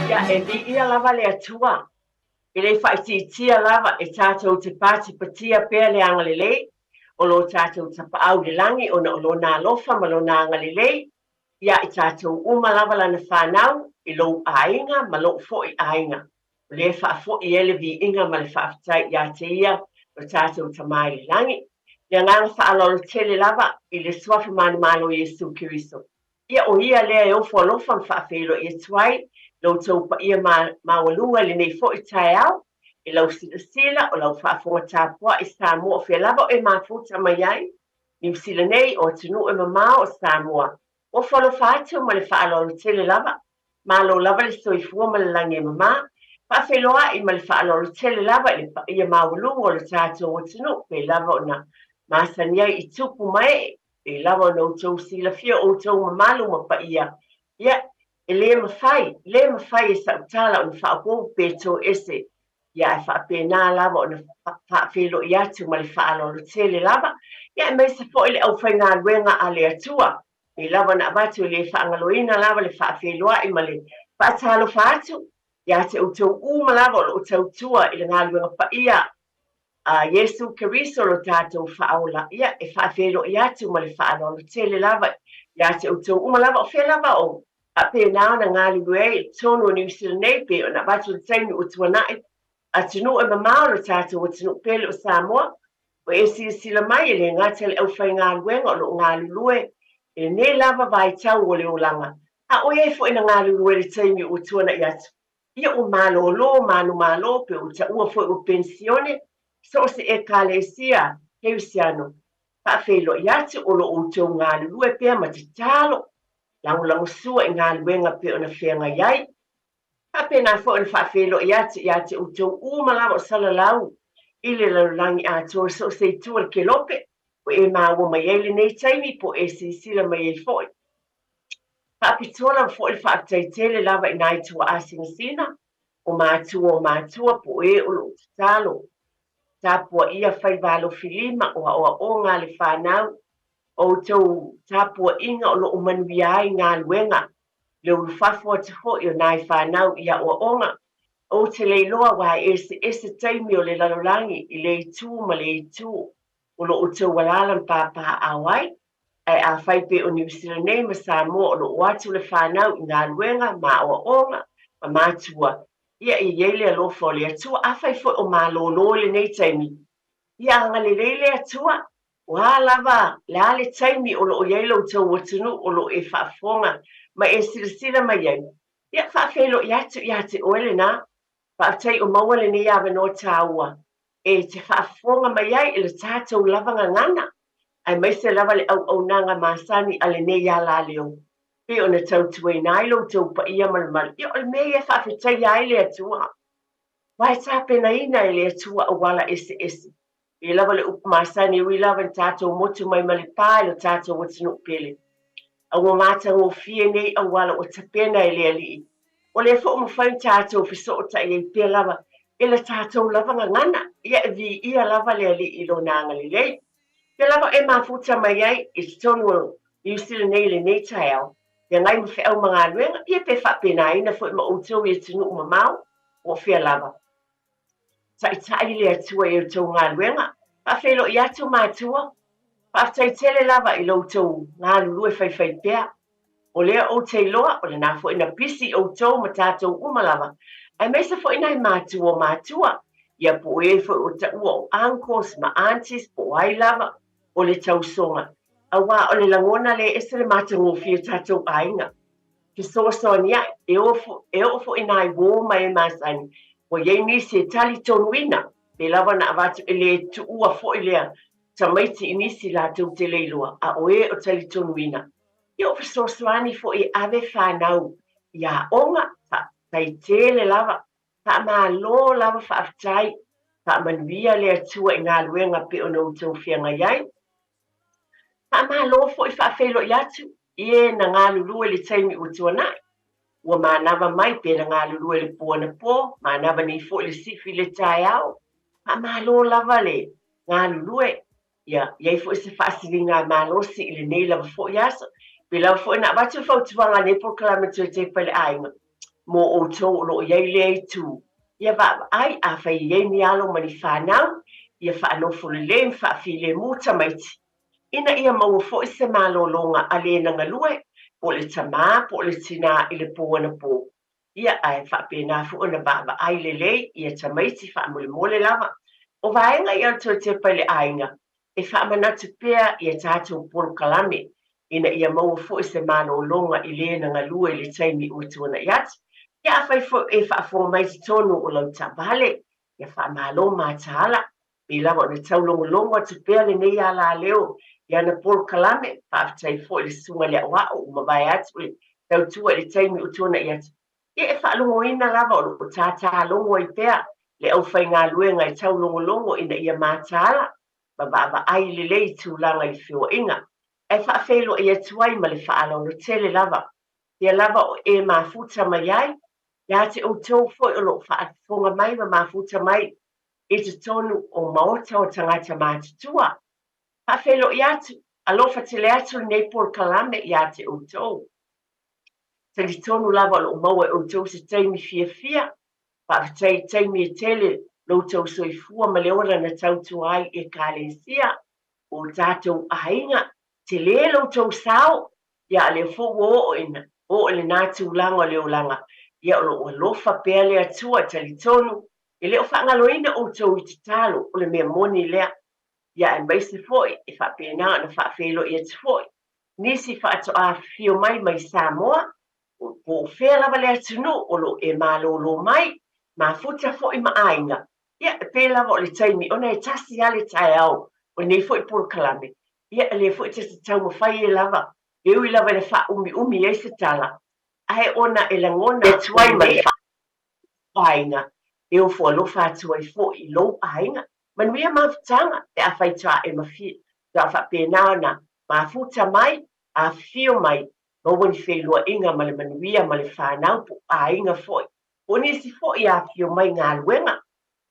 Ia e vi'ia lava le atua. I le whaititia lava e tātou te pāti patia pēr le anga lelei, o lo tātou tapau le langi o na o lo nā lofa ma lo nā anga lelei, ia i tātou uma lava lana whanau, i lo ainga ma lo fo i ainga. Le whaafo i ele vi inga ma le whaafitai ia te ia, o tātou tamai le langi. Ia nganga whaalolo tele lava i le swafi mani malo Yesu Kiriso. Ia o ia lea e ofo alofa mwhaafeilo i tuai, lo tau pa ia mawalunga le nei fo i tae au, e lau sila o lau whaafonga tāpua i Samoa, whea lava e mafuta mai ai, ni usila nei o tunu e mamao o Samoa. O whalo whātua ma le whaalolo tele lava, ma lo lava le soifua ma le langi e mama, whaafeloa i ma le whaalolo tele lava i le pa ia mawalunga o le tātou o tunu, pe lava o na masania i tupu mai, e lava o na utau sila fia o utau mamalu ma pa ia. Ia, e le mawhai e sa utala o na whaapou peto ese, ia e whaapena lava o na whaafelo i atu ma le whaalolo tele lava, ia e meisa fo i le au whai ngā ruenga a le atua, e lava na abatu le whaangaloina lava le whaafeloa i ma le whaatalo whaatu, ia te utau uma lava o le utau tua i le ngā ruenga pa ia, Yesu Kiriso lo tātou whaola, ia e whaafelo i atu ma le whaalolo tele lava, ia te utau uma lava o whea lava o, a pe nao na ngali wei tonu o New Zealand nei pe o na batu le taimi o tuanai a tunu e mamao le tātou o tunu pele o Samoa o e sila mai e le ngata le au whai ngā luenga o lo ngā lulue e ne lava vai tau o le olanga a o e fo ina ngā lulue le taimi o tuana i atu ia o malo lo manu malo pe o ta ua fo o pensione so se e kalesia heusiano pa felo i atu o lo o tau ngā lulue pe ma te talo lang sua i ngā luenga pe o na whenga iai. Ha pena fo na whaafelo i ate o tau umalawa o salalau i le lalangi a tō so se tua ke lope o e māua mai ele nei taimi po e si sila mai e fo. Ha pitola fo i whaatai tele lava i nai tua asing sina o mātua po e o lo talo. Tāpua ia whai valo filima o ngā le whanau o tau tāpua inga o lo o manuiai ngā luenga, le ulufafo te ho i o nai whanau ia o onga, o te leiloa wa ese taimi o le lalolangi i le itu ma le itu, o lo o tau walalan pāpā awai, ai a whaipe o New Zealand nei ma Samoa o lo o atu le whanau i ngā luenga ma o onga, ma mātua, ia i yeile a lofo le atua, a whaifo o mā lo le nei taimi, ia anga le leile atua, wa lava le ale taimi o lo o yelo tau watunu o lo e whaafonga ma e sila mai ai. Ia whaafelo i ate oele na whaatai o maua le nei awa no tāua e te whaafonga mai ai e le tātou lavanga ngana ai mai se lava le au nanga masani a le nei ala leo. Pe o na tau tuai nailo tau pa ia malmal. Ia o le mei e whaafetai ai le atua. Wai tāpe na ina e le atua o wala ese. E lava le upumasani ui lava ni tātou motu mai mali pāi lo tātou watinu pele. A ua mata ngō fie nei a wala o tapena e lea lii. O le fo mo whain tātou fiso o ta e pia lava. E la tātou lava ngana. Ia e vi ia lava lea lii lo nanga li lei. Pia lava e mafuta mai ai e tonu o New Zealand nei le nei taeo. Ia ngai mo whiau mga luenga. Ia pe whapena ina fo ima outou i tunu umamau o fia lava. Tai le atua e o tau ngā luenga. Whawhelo i atu mātua. Whaftai tele lava i lo tau ngā lulue whai pēr. O lea o te loa, o le nā fo ina pisi o tau ma tātou umalava. Ai meisa fo ina i mātua. Ia po e fo o ta ua o uncles ma aunties po ai lava o le tau songa. A wā o le langona le ese le mātango fia tātou ainga. Ki soa nia e ofo ina i wō mai e māsani. O yei nisi e tali tonuina, le lava na avatu e le tu ua fo i lea, ta maiti inisi la tau te leiloa, a oe o tali tonuina. Ia o fisosoani fo i ave whanau, ia onga, ta i tele lava, ta maa lo lava whaafitai, ta manuia le atua i ngā luenga pe o nou tau whianga iai. Ta maa lo fo i whaafelo i atu, ie na ngā lulue le taimi o tuanai. Ua manava mai pena ngā lulue le puana pō, manava ni fo le sifi le tai au, pa malo lava le ngā lulue, iai fo se whaasiri ngā malosi i le nei lava fo i aso, pe lava fo ina watu fautuanga ne proclamatory te pale ainga. mo o tō lo iei lei tu. Ia wa ai a whai iei ni alo mani whanau, ia whaanofo le le whaafile muta maiti. Ina ia maua fo se malolonga a le nangalue, po le tamā, po le tina i le pōna pō. Ia ai whaapena fu ona baba ai le lei, ia tamaiti whaamule mole lava. O vaenga i alto te pale ainga, e whaamanatu pēr ia tātou polo kalame, ina ia maua fo se malolonga i le nangalue le taimi utuana iat. Ia whai fo e whaafo mai te tonu o lau tabale, ia whaamalo mātaala, i lava o le taulongolongo atu pēr le nei ala leo, ia na polo kalame, whaafitai fo le sunga lea wao, umawai atu le tautua le taimi utuana iat. Ia e whaalongo ina lava o tātā longo i pēr, le au whai ngā luenga i taulongolongo ina ia mātaala, ba ai le lei tūlanga i whio inga. E whaafelo ia tuai ma le whaalongo tele lava. Ia lava o e mafuta mai ai, ia te o tau fo o lo whaafonga mai ma mafuta mai, e te tonu o maota o tangata mātutua. Whaafelo i atu, alofa te le atu nei por kalame i ate o tau. Te li tonu lava o maua o tau se taimi fia, whaafitai taimi e tele, lo tau soifua ma leora na tautu ai e kālesia, o tātou ainga, te le lo tau sao, ia le fo o ina, o le nātu langa leo langa, ia o lofa pēle atua te li tonu, e leo whaangaloina o tau i te talo, o le mea moni lea, ia e maise foi, e whaapena na whaafelo i atu foi. Nisi whaato a fio mai Samoa, o whea lava le atunu, o lo e malolo mai, ma futa foi ma ainga. Ia e pē lava o le taimi, ona e tasi ale tae au, o nei foi por kalame. Ia le foi te tau mawhai e lava, e ui lava le wha umi e se tala. Ae ona e langona, e tuai ma le wha ainga, e o fua lo wha tuai fo i lo ainga. Manuia mawhtanga e a whaitoa e mawhi, ta whapena na mafuta mai, a fio mai, mawani whelua inga ma le manuia ma le whanau po a inga foi. O nisi foi a fio mai ngā luenga,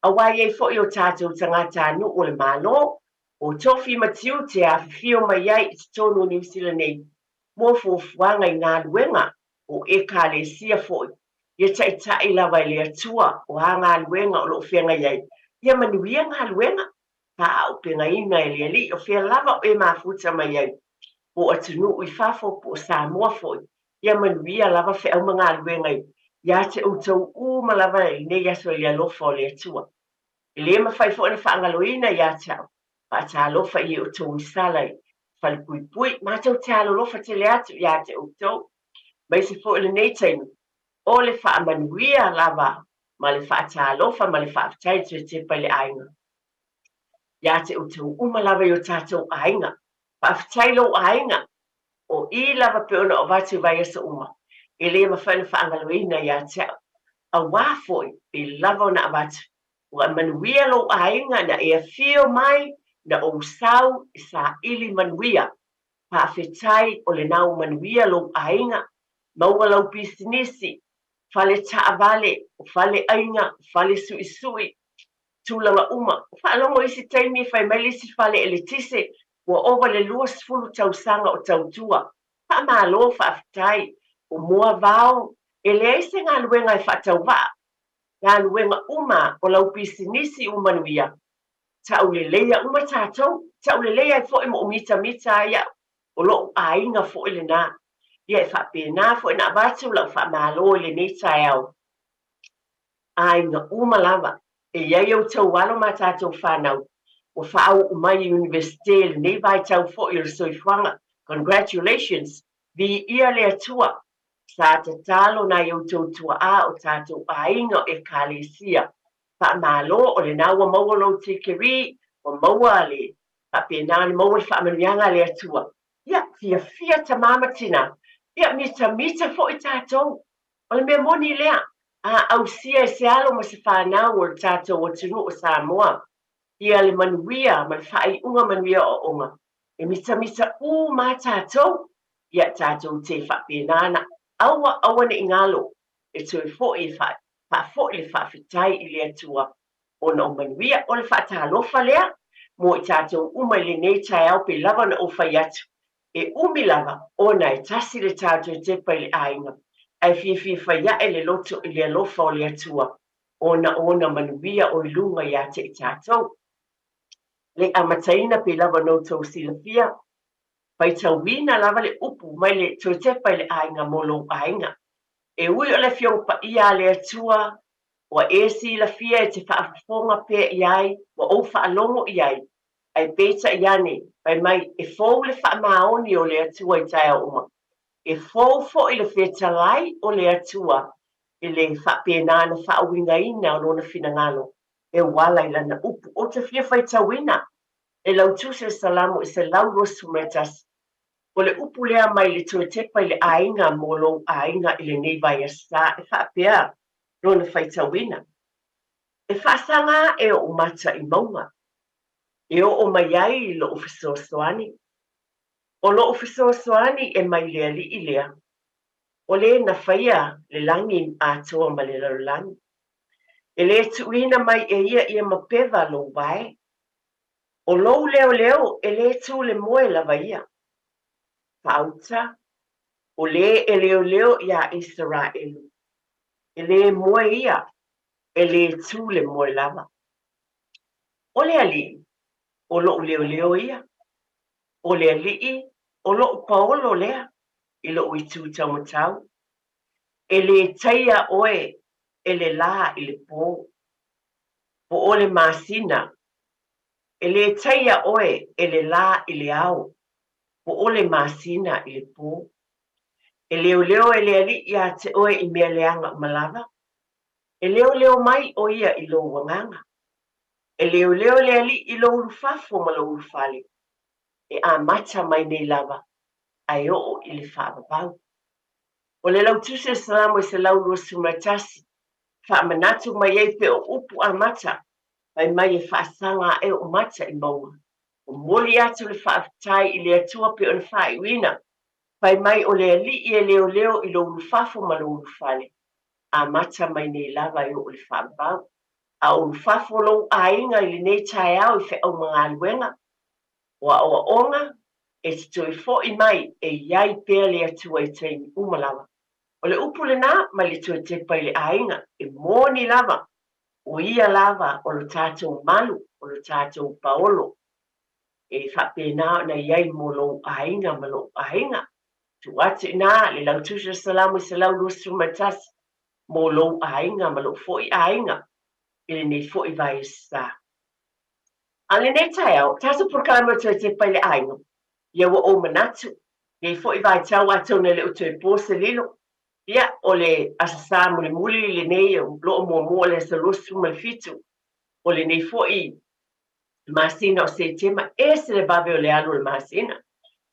a wai e foi o tātou tangata anu o le malo, o tofi matiu te a fio mai ai i tonu New Zealand nei, mo fuanga i ngā luenga, o e ka le sia foi. Ia tai lava i le atua, o ha ngā luenga o lo whenga iai. Ia manuia ngā luenga, pa au penga ina e le li, o whea lava o e mafuta mai ai. O atunu i whafo po Samoa foi. Ia manuia lava whea uma ngā luenga i. Ia te utau uma lava i ne yaso i alofa o le atua. I le mawhai fo na whaangaloina ia tau. Pa ta alofa i utau i salai. Whali pui, mātou te alofa te le atu ia te utau. Mai se fo le nei tainu. O le wha manuia lava. Ma le wha ta alofa, ma le wha aftai te pai le ainga. Ia te utau uma lava i o tātou ainga. Pa aftai lo ainga. O I lava pe ona o vatu vai asa uma. E le mawhai na whaangaloina ia te a wafoi e lava o na avatu. Ua manuia lo ainga na e a fio mai na o usau i sa ili manuia. Pa afetai o le nau manuia lo ainga. Maua lau pisinisi. Fale taavale, fale ainga, fale sui, tūlanga uma. Whaalongo isi taimi whai mailisi fale eletise, ua ova le luas fulu tausanga o tautua. Wha malo whaafitai, o mua vau, e le eise ngā luenga i whaatau wa. Ngā luenga uma o lau pisinisi umanuia. Tau le leia uma tātou, tau le leia i fo mo mita ia, o lo ainga fo le nā. Ia e whapena fo ina abatu lau whamalo le nei tae au. Ainga uma lava, e iai au tau walo ma tātou whanau, o whaau umai universite le nei vai tau fo i soifwanga. Congratulations, vi ia le atua. Sa te talo na iau tau tua a o tātou ainga e kālesia. Whamalo o le naua maua lo te keri, o maua le, whapena le maua whamanuianga le atua. Ia, fia tamama tina. Ia mita fo i tātou. O le mea moni lea. A au sia e se alo ma se whanau o le tātou o tunu o Samoa. Ia le manuia, ma le whai unga manuia o onga. E mita u ma tātou. Ia tātou te whapenana. Awa ne ingalo. E tui fo i fo i le whawhitai i le atua. O na o manuia, o le whaatalofa lea. Mo i tātou uma le nei tai au pe lava na o whai atu. E umilava, ona e tasi le tātou te pai le ainga. ai fifi faia e le loto i le alofa o le atua ona manuia o ilunga ia te i tātou. Le amataina pe lava no tau silafia, pai tauina lava le upu mai le toitepa i le ainga molo ainga. E ui o le fiong pa ia le atua, wa e silafia e te whaafonga pe iai, wa o whaalongo iai, ai peta iane, pai mai e fōu le whaamaoni o le atua i taia uma. E fōu fo i le whetalai o le atua, i le whapena na whaawinga ina o lona finangalo, e wala i lana upu o te fia whai tauina. E lau tuse salamu i se lau rosu metas. O le upu lea mai le tue tepa i le ainga molo ainga i le nei vai asa e whaapea lona whaitawina. E whaasanga e o umata i maunga. E o mai ai i lo ufiso soani. O lo ufiso soani e mai lea li i lea. O le na whaia le langi a toa ma le laulangi. E le tuina mai e ia mapeva lo vai. O lou leo e le tu le moe lava ia. Pauta, o le e leo ia Israelu. E le moe ia, e le tu le moe lava. O le ali, o lo leo ia. O le ali, o lo paolo lea, i lo i tu taumatau. E le taia oe, e le la i le pō. Po o le masina, e le taia oe, e le la i le au. Po o le masina i le pō. E leo e le ali ia te oe i mea leanga malava. E leo mai o ia i lo wanganga. E leo le ali i lo urufafo ma lo urufali. E a mata mai nei lava. Ai o i le whaababau. O le lau tuse salamo i se lau rua sumatasi. Whaamanatu mai ei pe o upu a mata. Mai e whaasanga e o mata i maua. O moli atu le whaafitai i le atua pe o le whaiwina. Mai o le ali i e leo i lo urufafo ma lo urufali. A mata mai nei lava i o le whaababau. A urufafo lo ainga i le nei tae au i whi au mga aluenga. Wa o onga e te tui fo i mai e iai pēr le atua i teimi umalawa. O le upu le nā mai le tui tepa i le ainga e mōni lava. O ia lava o lo tātou malu, o lo tātou paolo. E whapena na iai mo lo ainga ma lo ainga. Tu atu nā le lau tusa salamu i se lau lusu matasi. Mo lo ainga ma lo fo i ainga. Ile nei fo i vai sa. Ale nei tai au, tasu porkalama tui te paile aingo. Ia wa o manatu. Nei fo i vai tau atau na le o tui pōse lilo. Ia o le asasa muli le nei o lo o mua le sa lusu mal fitu. O le nei fo i masina o se tema e se le babe o le alu le masina.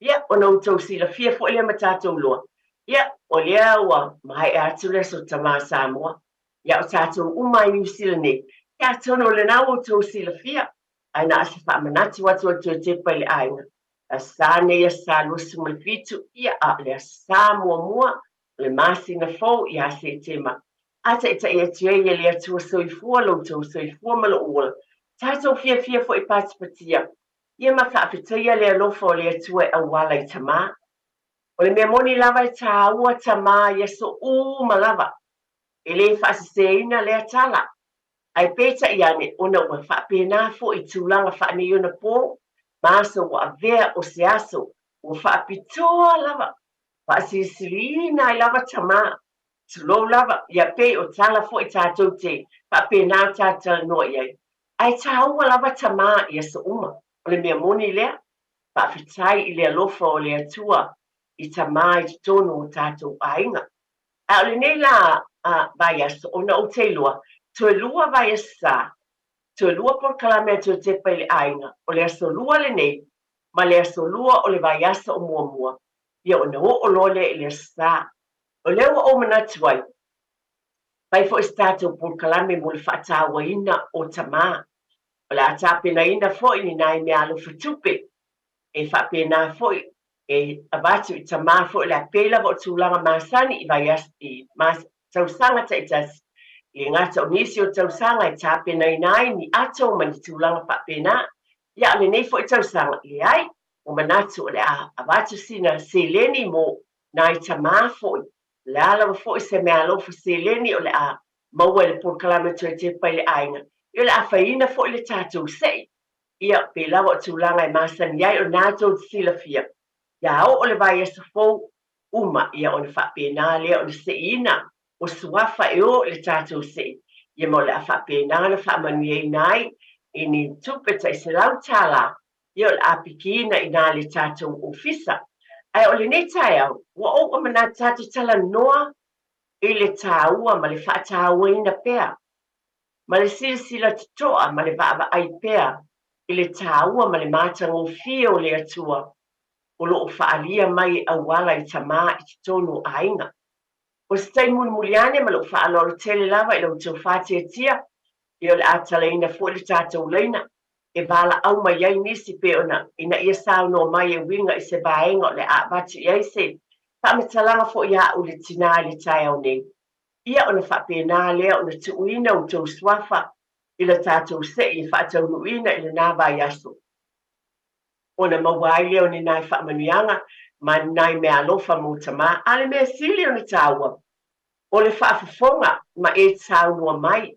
Ia o na utau si la fia fo i le matatou loa. Ia o le awa mai atu le so tama Samoa. Ia o tātou umai New Zealand nei. Ia tono le nau o tau si la fia. Aina asa whaamanati watu o tue tepa i le ainga. A sāne ia sā lusu mal fitu ia a le sā mua le masi na fau ia se tema. Ata ita ia tia ia le atua soifua lo tau soifua malo ua. Tātou fia fo i patipatia. Ia ma whaafitaia le alofa o le atua e awala i tamā. O le mea moni lava i tā ua tamā ia so malava. E le whaasaseina le atala. Ai peta iane ona ua whaapena fo i tūlanga whaane iona pō. Maso wa avea o se aso. Ua whaapitoa lava. Whaasisilina i lava tamā. Tulo lava. Ia pe o tala fo i tātou te. Whaapena tātou noa iai. Ai tāua lava tamā ia so uma. O le mea moni lea. Whaafitai i le alofa o le atua. I tamā i tono o tātou ainga. A o le nei la vai aso. Ona o te lua. Tue lua vai asa, tue lua por kalame tue tepa i le ainga, o le aso lua le nei, ma le aso lua o le vai asa o mua. Ia o na o lole i le asa. O lewa o manatuai, pai fo istato por kalame mo le whaatawa ina o tamā. O le atapena ina fo i ni nai me alo fatupe, e whapena fo e abatu i tamā fo i le apela vo tūlanga masani i vai asa i tausanga ta itasi. I ngata o nisi o tausanga i tāpena i nai ni ato mani tūlanga whapena. Ia le nei fo i tausanga i ai, o manatu o le a avatu sina se leni mo nai tamā fo i. Le ala fo se me alo fo se leni o le a maua le por kalame te pai le ainga. Io le a faina fo le tatou sei. Ia pe lawa tūlanga masan iai o nātou sila fia. Ia o le vai esa fo uma ia o le whapena lea o le seina o suafa e o le tatou sei. Ia mo le a whapena le whamanu e nai i ni tupeta i se lau tala ia o le apikina i nā le tatou ofisa. Ai o le nei tai au, wa o mana tatou tala noa i le tāua ma le whaataua ina pea. Ma le sila tutoa ma le vaava ai pea i le tāua ma le mātanga o fia o le atua o loo whaalia mai awala i tamā i tonu ainga. O se tai muliane ma loo whaaloro tele lava i lau tau whātia tia i o le atala ina fo le tātou leina e vala au mai ai nisi pe ona ina ia sao no mai e winga i se vaenga o le aabatu i aise whamatalanga fo ia o le tina le tai au nei. Ia ona whapena lea ona tuuina o tau swafa i le tātou se i whaatau nuina i le nāba i aso. Ona mawai leo ni nai whaamanuianga ma nai mea alofa mo tamā ale mea sili o ni tāua. O le whaafafonga ma e tāu noa mai,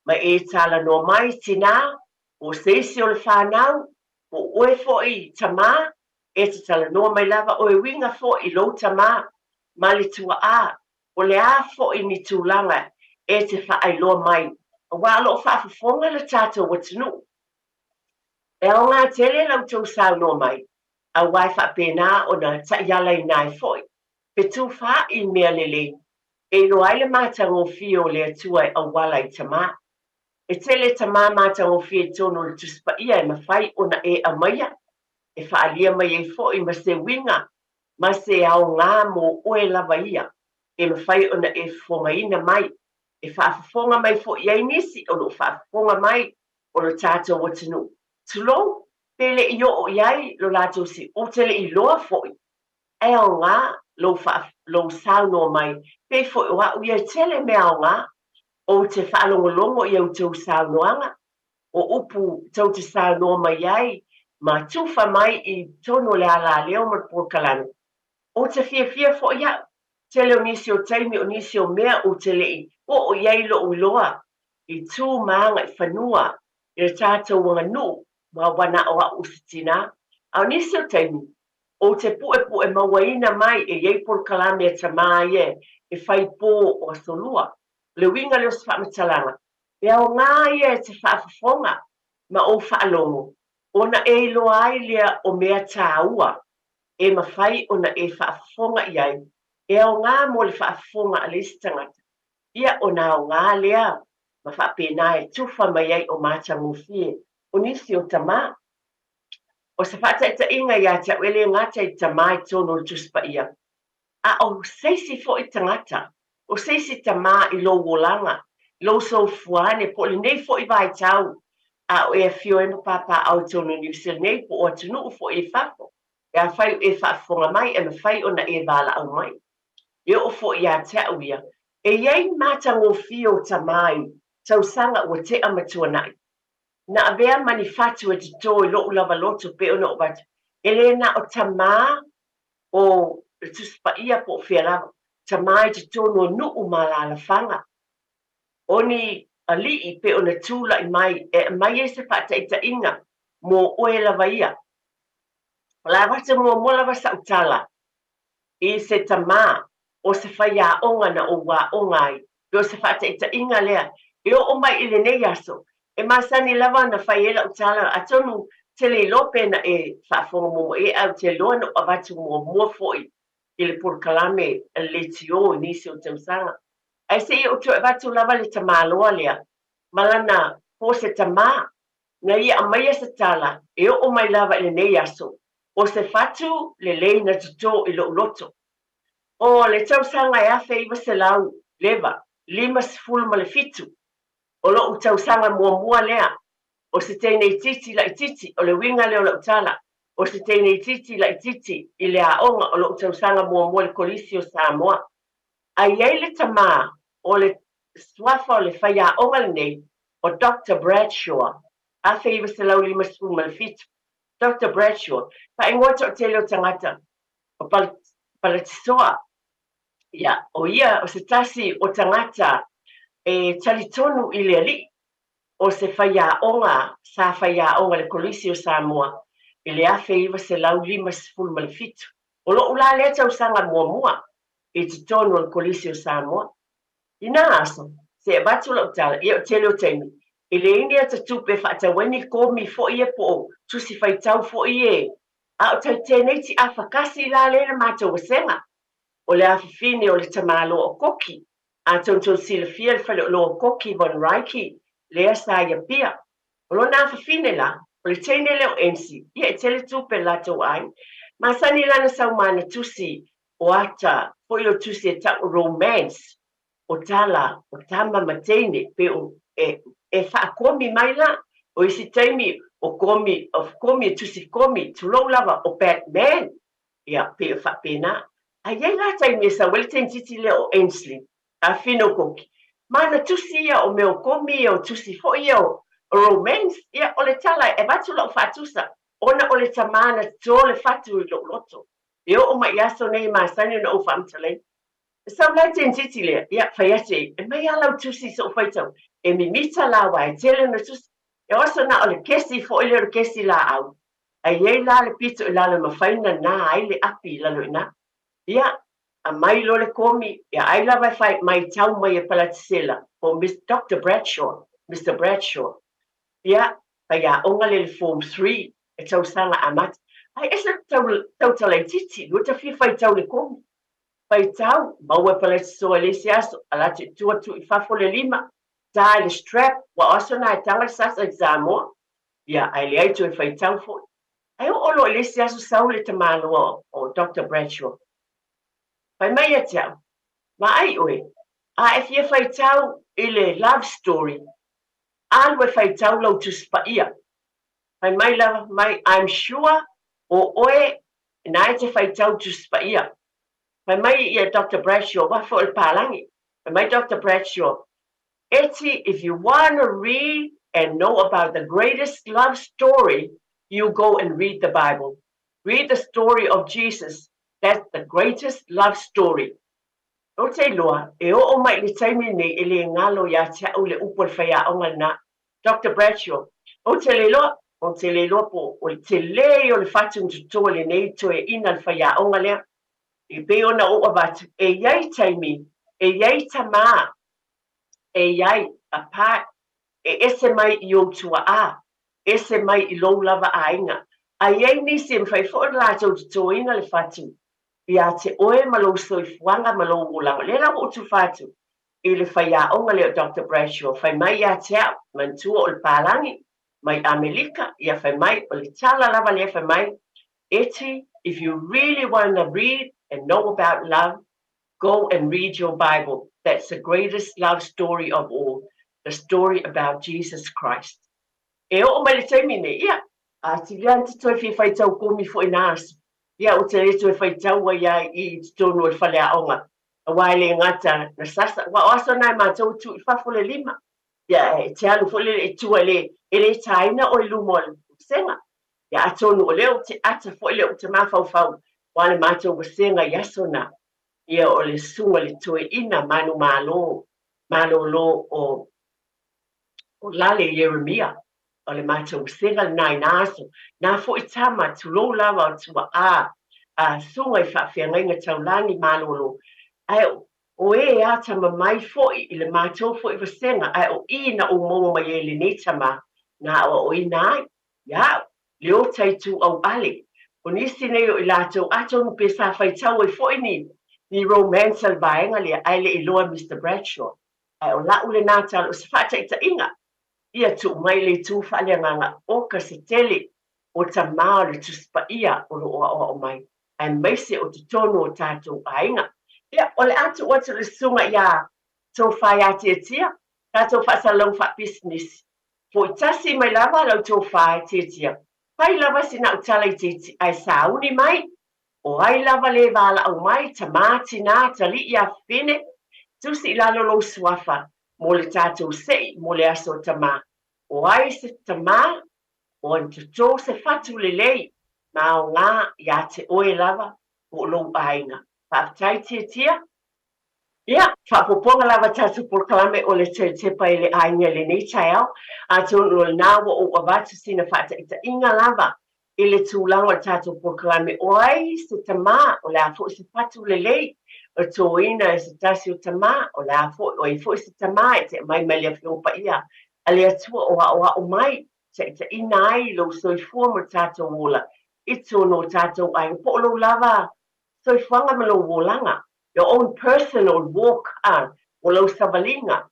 ma e tāla noa mai tina o seisi o le whanau, o oe fo i tamā, e te tala noa mai lava o e winga fo i lo tamā, ma le tua a, o le a fo i ni tūlanga e te whaailoa mai. O walo o whaafafonga le tātou watinu. E o ngā tele lau tau sāu noa mai, a wai whaapena o na taiala i nai foi. Pe tū wha i mea lele, e lo aile mātang o fio le atua a wala i tamā. E tele tamā mātang o fio tono le tuspa ia e mawhai o na e amaya, e whaalia mai e foi ma se winga, ma se au ngā mo oe lava ia, e mawhai o na e fonga ina mai, e whaafonga mai fo iai nisi o lo whaafonga mai o lo tātou watinu. Tulo, pele i o iai lo lātou si o tele i loa foi. E au ngā lo sāu no mai, pe foi o au iai tele me au ngā, o te whaalongolongo i au tau sāu noanga, o upu tau te sāu no mai iai, ma tufa mai i tono le ala leo ma porkalano. O te fia fo ia, tele o nisi o taimi o nisi o mea o tele i, o iai lo uloa, i tū maanga i whanua, i le tātou wanga nu, ma wana o a usitina, au nisi o taimi, o te pue mawaina mai e iei porkalame e tamā ie, e whai pō o solua, le winga leo se whaamatalanga, e au ngā ia e te whaafafonga, ma o whaalongo, ona e loa ai lea o mea tāua, e mawhai ona e whaafonga iai, e au ngā mo le whaafonga a lesi tangata. Ia ona au ngā lea, ma whaapena e tufa mai ai o māta ngofie, o nisi o tamā. O se whaataita inga ia te wele ngata i tamā i tono tuspa ia. A o seisi fo i tangata, o seisi tamā i lo wolanga, lo so fuane, po le nei fo i vai tau, a o e fio e mapapa au tono New Zealand nei, po o tunu fo i whafo. E a whai e whaafonga mai, e mawhai ona e wala au mai. E o fo i a te auia. E iei mātango fio tamai, tau sanga ua te amatua nai. Na avea mani fatu e te tō i lo lava loto pe ona o batu. E le na o tamā o tuspa ia po fia lava. Tamā i te tō no nuu malala whanga. Oni ali pe ona tūla i mai, e mai e se whaataita inga, mo oe lava ia. La wata mo lava sa utala, i se tamā, o se whaia onga na o wā ongai, o se whaataita inga lea, e o mai ile nei aso, e masani lava na whaiela utala, a tonu tele lope na e whaafonga mo e au te loa no awatu mo mua foi, i le purkalame le tio nisi o te usanga. Ai se i o tu e watu lava le tamā loa lea, malana po se tamā, na ia amaya se tala, e o mai lava ile nei aso, o se fatu le leina tuto i lo loto. O le tausanga e afe iwa se lau leva, 5 ma le fitu. O lo tausanga mua lea. O se teinei titi la i titi, o le winga leo la utala. O se teinei titi la i titi, i le aonga o lo tausanga mua le kolisi o Samoa. Ai ei le tamā, o le swafa o le whaia aonga le nei, o Dr. Bradshaw, afe iwa se lau 5 ma le fitu. Dr. Bradshaw, pa ingota o te leo tangata, o palatisoa, Ia, o ia o se tasi o tangata talitonu i le ali o se whaiaonga sa whaiaonga le kolisi o Samoa i le afe iwa se lau 5 ma le fitu. O lo ula lea tau sanga mua i te tonu o le kolisi o Samoa. Ina aso, se batu la utala, ia o tele o taimi. I le ini ata tupe whaataweni komi fo ia po tusi whaitau fo ie. A o tai tēnei ti a whakasi la lena mātou wasenga. O le awhifine o le tamalo o koki. A tonton sila fia le whale o lo koki von Reiki, lea sa ia pia. O lo na awhifine la, o le teine leo ensi, ia e tele tupe lato ai. Masani lana sau mana tusi o ata, po ilo tusi e tau romance. O tala, o tama matene, pe o e whaakomi mai la, o isi taimi o komi e tusi komi, tulo lava o Batman, ia pe o whaapena. A iei la taimi e sa wele tentiti leo Ainsley, a fino koki. Mana tusi ia o meo komi o tusi fo ia o romance, ia o le tala e batu la o whaatusa, ona o le tamana tō le whatu i lo loto. Ia o mai aso nei maasani na o whaamtalei. Sau lai tentiti lea, ia whaiate, e mai alau tusi so whaitau, e mi mita la wa e tele na tusi, e oso na o le kesi fo ile o kesi la au. A iei la le pito i la le mawhaina na ai le api lalo ina. Ia, a mai lo le komi, ia ai la vai whai mai tau mai e palatisela, o Dr. Bradshaw, Mr. Bradshaw. Ia, pai a onga le Form 3, e tau sanga amat. Ai, esa tau talai titi, luta fi whai tau le komi. Pai tau, maua palatisoa le siaso, ala te tua tu I fafo le 5, ta le strap, wa oso na e tanga sasa I Samoa. Ia, ai le ai tu e whai tau fo. Ai o olo le siaso sau le tamalo o Dr. Bradshaw. Pai mai a tau, ma ai oe, a e fia whai tau I le love story, alwe whai tau lau tu spa ia. Pai mai lava, mai, I'm sure, o oe, na e te whai tau tu spa ia. Pai mai ia Dr. Bradshaw, wafo il palangi. Pai mai Dr. Bradshaw, Eti, if you want to read and know about the greatest love story, you go and read the Bible. Read the story of Jesus. That's the greatest love story. O te loa, e o mai le taimi nei e le ngalo ya te au le upo le whaia onga na Dr. Bradshaw. O te le loa po, o te le o le whatu tutoa le nei to e ina le whaia onga lea. I be ona o abatu, e iai taimi, e iai tama, e iai a pā, e ese mai I o tua a, ese mai I lou lava a inga. A iai nisi mwhai fo la tau tutoa ina le whatu. Ia te oe malo soifuanga malo ulango. Lera o tu whatu. I le whaia onga leo Dr. Bradshaw. Whai mai ia te au, mantua o le pālangi, mai Amerika, ia whai mai o le tala lava lea whai mai. Eti, if you really want to read and know about love, go and read your Bible. That's the greatest love story of all. The story about Jesus Christ. E o mai le taimine, ia, a ti lianti toi fi whai tau komi fo inasu. Ia o te reto e whai taua ia I tonu o whale a onga. A waile ngata na sasa. Wa oaso nai mātou tu I whafo le 5. Ia e te alu fo le e tua le taina o I lumo o le senga. Ia a tonu o leo te ata fo leo te mawhau. Wale mātou wa senga yasona. Ia o le sunga le toe ina manu malo lo o lale Jeremia. O le mātou senga nai nāso, nā fo I tama tu lo lava o tua a sunga I whawhianga inga taulangi malolo. Ai o e a tama mai fo I le mātou fo I wasenga, ai o ina o momo mai e le ne tama, nā o inai, ia, leo tai tu au ale. O nisi nei o I lātou ato nupe sa whai tau e fo I ni romance al vaenga le aile I loa Mr. Bradshaw. Ai o lau le nātalo, o se whata ita inga. Ia tu mai le tu whaleanganga o ka se tele o ta mao le tu spa ia o lo o mai. Ai meise o te tono o tātou ainga. Ia o le atu o te le sunga ia tō whai ati tia, tātou whasalau wha business. Po I tasi mai lava lau tō whai tia. Pai lava sina utala I te ai sauni mai, o ai lava le vala au mai, ta māti nā tali ia whine, tusi lalo lo suafa. Mo le tātou sei, mo le aso tama. O ai se tama, o antuto se fatu le lei, ma o ngā ia te oe lava, o lo ainga. Whaftai tia, Ia, whaapoponga lava tātou polokalame o le Tepa i le ainga le nei tai au, a tonu le nāwa o awatu sina whaata inga lava i le tūlanga o tātou polokalame o ai se tamā o le afo se patu le lei o tō ina e se tasi o tamā o le afo o i fo se tamā e te mai mai le whiopa ia a le atua o mai te ina ai lo soifua mo tātou wola i tōno tātou ai po lo lava soifuanga me lo wolanga your own personal walk walau savalinga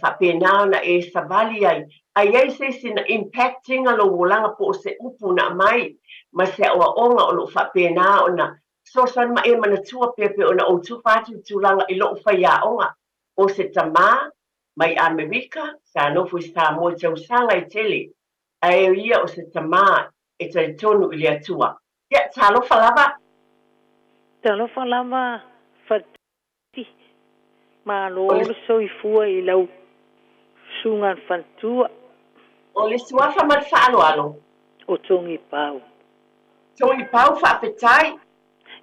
whapena na e savali ai se sina impacting alo wolanga po se upu na mai ma se o onga o lo whapena ona so san ma e mana tua pepe ona o tu patu tulanga i lo whaia onga o se tama mai Amerika sa no fu sa mo te usanga i tele ai ia o se tama e te tonu i le atua ia talo falava Fati ma lo soifua i lau sungan fantua o le suafa ma le whaaloalo o tongi pau. Tongi pau whaapetai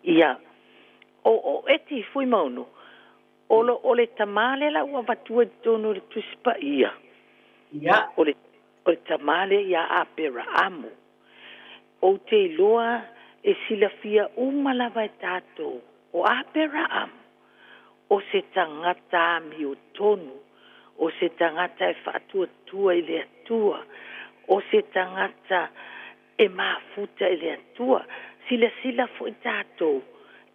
Ia, o eti fui maunu, o le tamale la ua batua tono le tuspa ia. Ia. O le tamale ia apera amu. O te loa e silafia umalava e tatou, o apera amu. O se tangata mi o tonu, o se tangata e whaatua tua i le atua, o se tangata e mafuta i le atua, sila fo i tātou,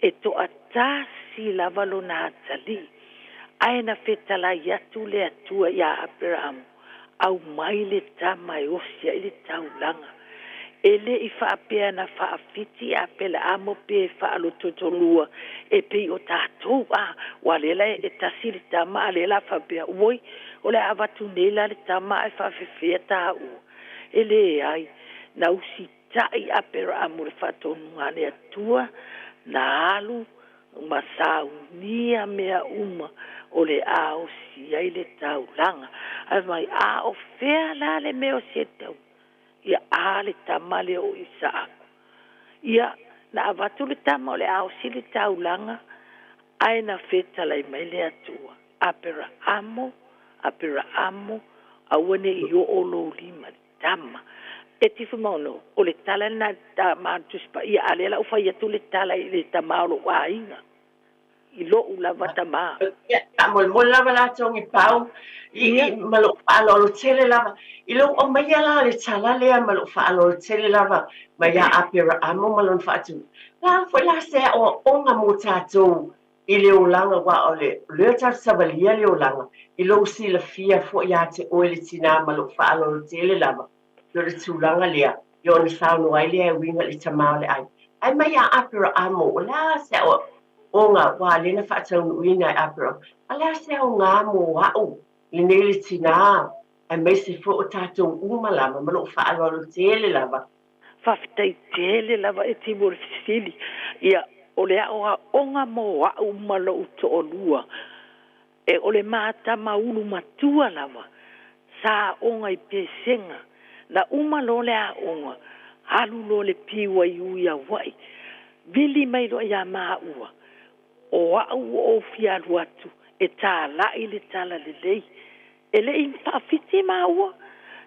e to ata sila valo na atali, aena fetala i atu le atua ia Abraham, au mai le tama e osia i le taulanga, ele i whaapea na whaafiti a pela amo pe whaalo totolua e pe o tātou walela e tasi le tama a lela whaapea uoi o le awatu nela le tama e whaafefea tā ua ele ai na usi tai a pera amo le whaatonu ngane atua na alu masau nia mea uma o le a o si ai le taulanga ai mai a o fea la le meo setau ia ale tamale o isa ia na avatu le tama o le ao sili taulanga ai na feta lai mai le atua apera amo awane i o olo lima tama e tifu mono o le tala na tama tuspa ia ale la ufa ia tu le tala i le tama o lo wainga i lo ulava tama mo lava la tongi pau i malo alo tele lava i lo o mai ala le tala le malo alo tele lava mai ya apira amo malo fatu la foi la se o onga mo tato i le ulanga wa ole le ta savalia le ulanga i lo si la fia fo ya te o le tina malo alo tele lava lo le tulanga le yo ni sa no ai le winga le tama le ai mai ya apira amo la se o onga wa le na whaatau uina e apero. Ala se o ngā mō wau, le nele tina, ai mai se fo o tātou umalama, malo whaaloalo tele lava. Whawhitai tele lava e timo le fisili. Ia, o le aoha onga mō wau malo uto o lua. E o le māta maulu matua lava. Sa onga i pesenga. Na umalo le a onga. Halu lo le piwa i uia wai. Vili mai lo ia maa ua. O au o fialu atu e tā lai le tala le lei e le in whaafiti maua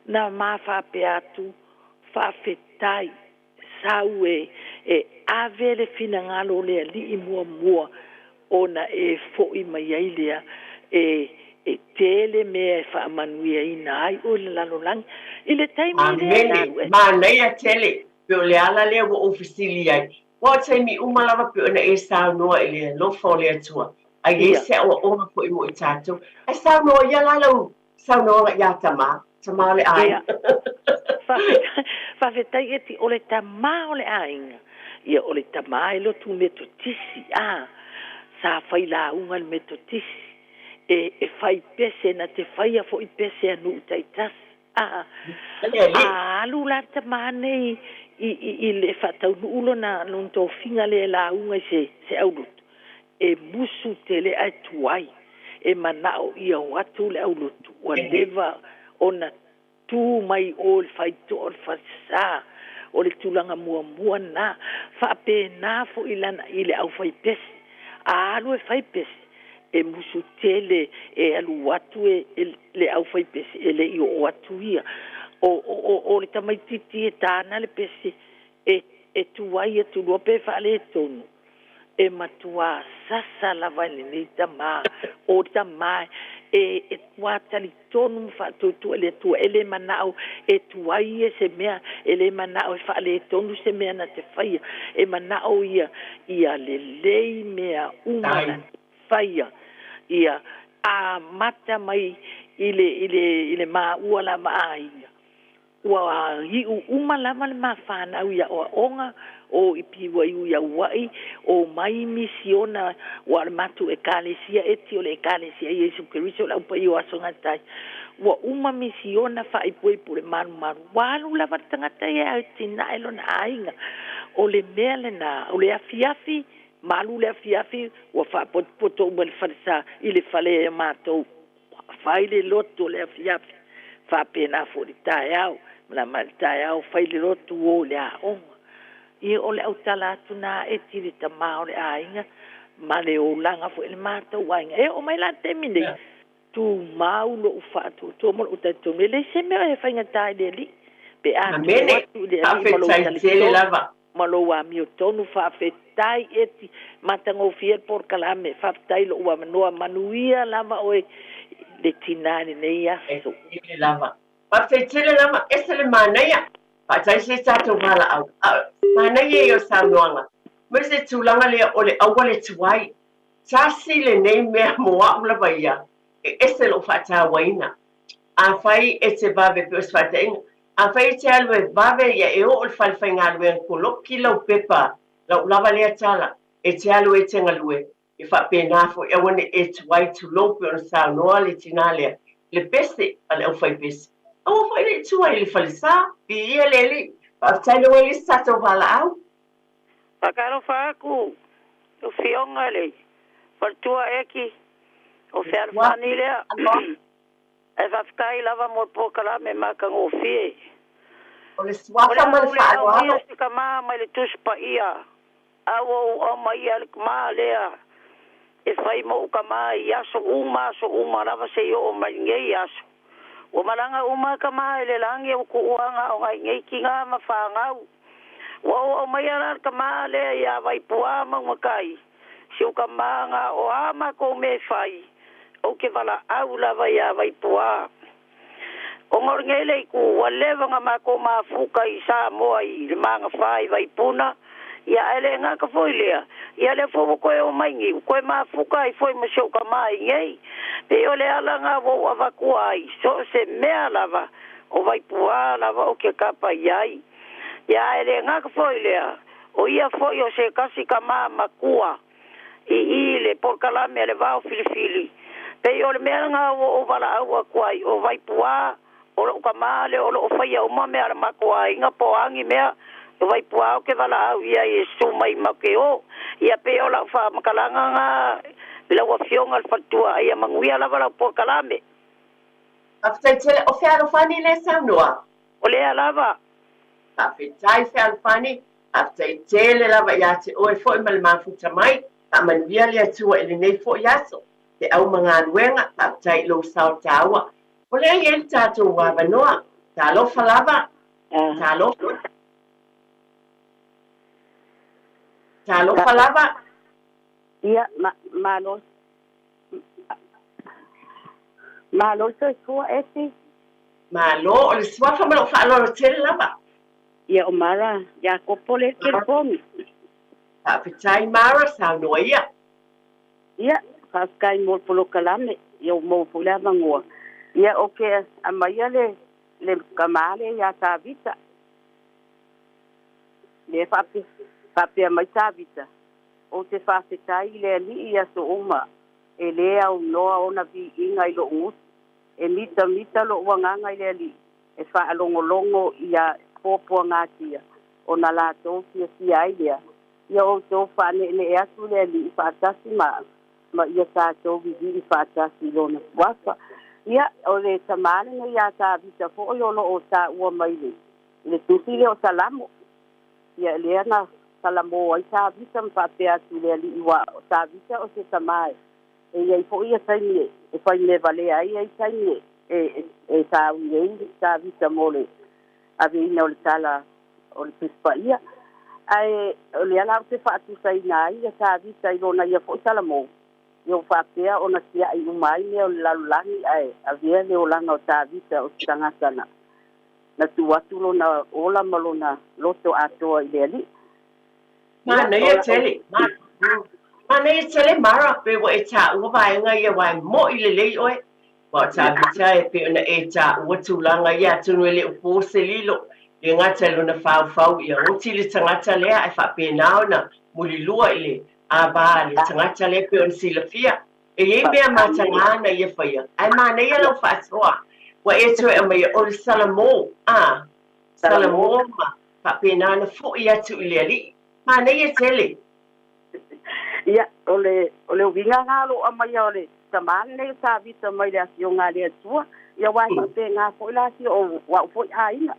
na maa whaape atu whaafetai sau e ave le fina ngalo lea li i mua ona e fo i mai ai lea e tele mea e whaamanuia ina ai o le lalolang i le taimi lea ma nei a tele pe o le ala lea wa ofisili ai wa taimi umalava pe ona e sa noa e le lofa o le atua ai e se o onga po i mo i tātou ai sa noa ia lalau sa noa ia tama le ai whawhetai e ti o le tama o le ainga ia o le tama e lo tu meto tisi sa whai la unga le meto tisi e whai pese na te whai a fo i pese anu utai tasi alu la tama nei i le whatau nuulo na non tō whinga le la unga se aulutu e musu te le ai tuai e manao i au atu le aulutu wa lewa ona tu mai o le whaito o le whatsa o le tulanga mua na whape na fo ilana i le au whai pesi alu e whai pesi e musu tele e alu atu le au fai pesi e le i o atu ia o le tamaititi e tāna le pesi e tuai e tulua pe whale tonu e matua sasa lava ni tama o tama e tuatali tonu whatutu ele tua ele manao e tuai e se mea ele manao e whale tonu se mea na te whaia e manao ia le lei mea umana whaia ia a mata mai ile ua la maaia ua hiu uma lama le mawhanau ia o onga o ipiwa iu ia uai o mai misiona wa le matu e kalesia eti o le kalesia Yesu Keriso la upa iu asonga tai ua uma misiona fa ipue pule manu walu lava tangata ia tina elo na ainga o le mea le na o le afiafi malu le afiafi ua fa poto uma le falsa i le fale e matou fai le loto le afiafi fa pena fo le tae au la maltae au fai le loto o le a onga i o le autala atu na e tiri tamao le ainga ma le o langa fo le matou ainga e o mai la temine tu mau lo ufa tu mo uta tu le se me e fai ngata le li pe a tu le li malo tali lava malo wa mi tonu fa fetai eti matango fiel por kalame fa fetai lo wa manoa manuia lava oe le tinani nei aso lava pa fetele lava esele manaya pa tai se tato wala au manaya yo saunoanga me se tulanga le ole awale tuai tasi le nei mea moa ula vaia esele o fata waina a fai e se vave pe os fata inga a fai te alwe vave ia e o falfainga alwe kolo kilo pepa la lava le tala e te alwe te ngalue e fa pena fo e wone e tuai tu lope o saunoa le tinale le pese ale o fai pese o fai le tuai le falisa i ia leli pa tai lo le sato vala au Pakaro faku o fionga le fartua eki o fer fanile e va skai lava mo pokala me maka o fie o le swafa ma le fa o ia se kama mai le tus pa ia o mai al ma lea e fai mo kama ia so uma lava se o mai ngai aso o malanga uma kama le langi o ku uanga o ngai kinga ma fa ngau o mai ara kama le ia vai pua ma makai si o kama nga o ama ko me fai o ke vala aula vai pua o ngorngele ku waleva nga mako mafuka i Samoa i le manga fai vai puna ia ele nga ka foilea ia le fo ko o maingi ko mafuka i foi masho ka mai ngai pe o le ala nga vo avakuai so se mea lava o vai pua lava o ke kapa iai ia ele nga ka foilea o ia foi o se kasi ka makua i le por kalame le va o filifili pe o le mea nga o vala au kuai o vai pua o lo kamale o lo fai o mame ara makoa inga po angi mea o vai pua o ke vala au ia e sumai makeo ia pe o la fa makalanga nga la wa fionga al fatua ia manguia la vala por kalame after tele o fiaro fani le samnoa o le alava after fiaro fani after tele lava ia te o e foi mal mafuta mai a manuia le atua ele nei fo yaso te au manga nuenga after lo sao tawa o le ai tatou wa vanoa talo falava talo falava ia malo so ko esi malo o le swafa malo fa lo tele lava ia o mara ya ko pole telefon apetai mara sa noia ia paskai mo polo kalame ia mo pula mangua ia oke amaya le kamale ya tavita le papi mai tavita o te fasetai le li ia so uma e le au noa ona vi inga i lo ngus e mita lo wanganga i le li e fa alongolongo ia popo ngatia ona la to fi ai ia o to fa ne atu le li fa tasi ma ia sa to vi fa tasi lona wafa ia o le tamale na ia ta vita fo yo lo o sa ua mai le tusi le o salamo ia le na salamo ai sa vita pa pe atu le li wa sa vita o se tamai e fo ia sai e fai me vale ai ai sai e sa ui sa vita mole ave ina o le tala o le pispaia ai o le ala te fa tu sai na ia sa vita i rona ia fo sala mo yo fa pea ona sia ai umai ne o lalulangi ai ave le o langa o sa vita o tanga sana na tu atu lona ola malona loto atoa i le ali ma nei tele ma nei tele mara pe wa eta u ba nga ia wa mo i le oi wa ta vita e pe na eta u tu langa ia tu le o se lilo e nga tele na fau ia o ti le tangata le ai fa pe na ona muli lua ile a ba le tangata le pe on silafia e ye me ma tanga na ia fa ia ai ma nei lo fa soa wa eto e mai o salamo salamo ma fa pe na fo ia tu ile ali ma nei tele ia ole winga ngalo amai ole tamane sa vita mai le asio ngale tua ia wa fa pe nga fo la si o wa fo ai